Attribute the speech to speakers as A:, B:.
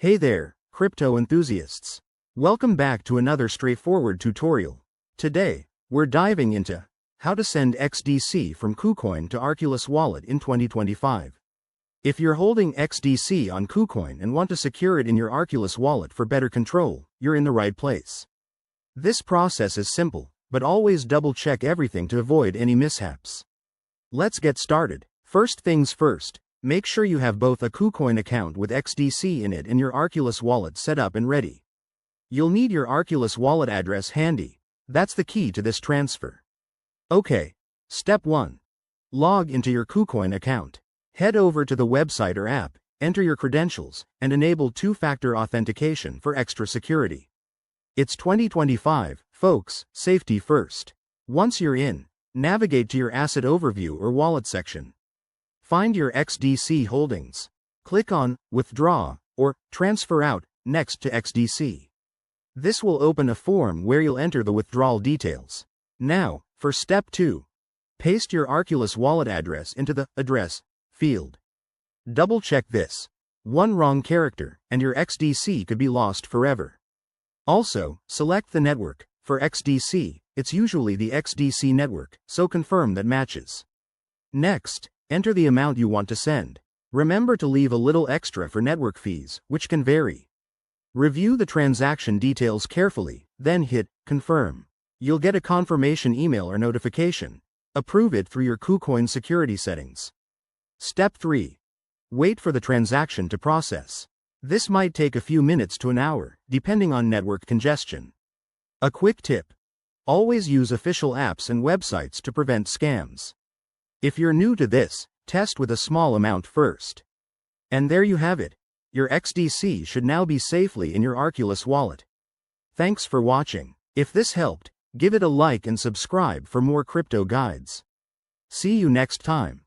A: Hey there, crypto enthusiasts. Welcome back to another straightforward tutorial. Today, we're diving into how to send XDC from KuCoin to Arculus Wallet in 2025. If you're holding XDC on KuCoin and want to secure it in your Arculus Wallet for better control, you're in the right place. This process is simple, but always double-check everything to avoid any mishaps. Let's get started. First things first. Make sure you have both a KuCoin account with XDC in it and your Arculus wallet set up and ready. You'll need your Arculus wallet address handy. That's the key to this transfer. Okay. Step 1. Log into your KuCoin account. Head over to the website or app, enter your credentials, and enable two-factor authentication for extra security. It's 2025, folks, safety first. Once you're in, navigate to your asset overview or wallet section. Find your XDC holdings. Click on Withdraw or Transfer Out next to XDC. This will open a form where you'll enter the withdrawal details. Now, for step 2. Paste your Arculus wallet address into the Address field. Double-check this. One wrong character, and your XDC could be lost forever. Also, select the network. For XDC, it's usually the XDC network, so confirm that matches. Next, enter the amount you want to send. Remember to leave a little extra for network fees, which can vary. Review the transaction details carefully, then hit Confirm. You'll get a confirmation email or notification. Approve it through your KuCoin security settings. Step 3. Wait for the transaction to process. This might take a few minutes to an hour, depending on network congestion. A quick tip. Always use official apps and websites to prevent scams. If you're new to this, test with a small amount first. And there you have it. Your XDC should now be safely in your Arculus wallet. Thanks for watching. If this helped, give it a like and subscribe for more crypto guides. See you next time.